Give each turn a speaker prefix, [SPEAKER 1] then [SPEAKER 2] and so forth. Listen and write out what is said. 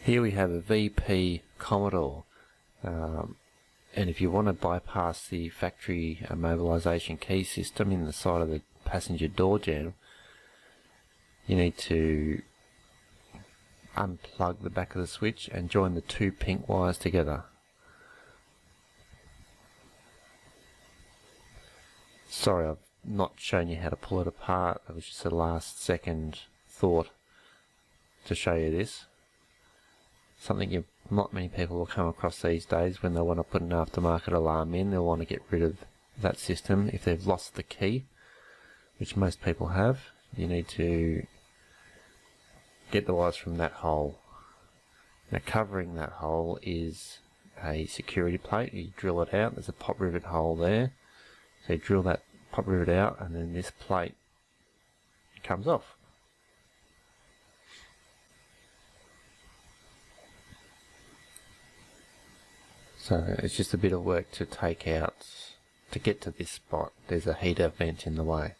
[SPEAKER 1] Here we have a VP Commodore, and if you want to bypass the factory immobilisation key system in the side of the passenger door jamb, you need to unplug the back of the switch and join the two pink wires together. Sorry, I've not shown you how to pull it apart. It was just a last second thought to show you this. Something not many people will come across these days when they want to put an aftermarket alarm in. They'll want to get rid of that system. If they've lost the key, which most people have, you need to get the wires from that hole. Now, covering that hole is a security plate. You drill it out. There's a pop rivet hole there. So you drill that pop rivet out, and then this plate comes off. So it's just a bit of work to take out. To get to this spot, there's a heater vent in the way.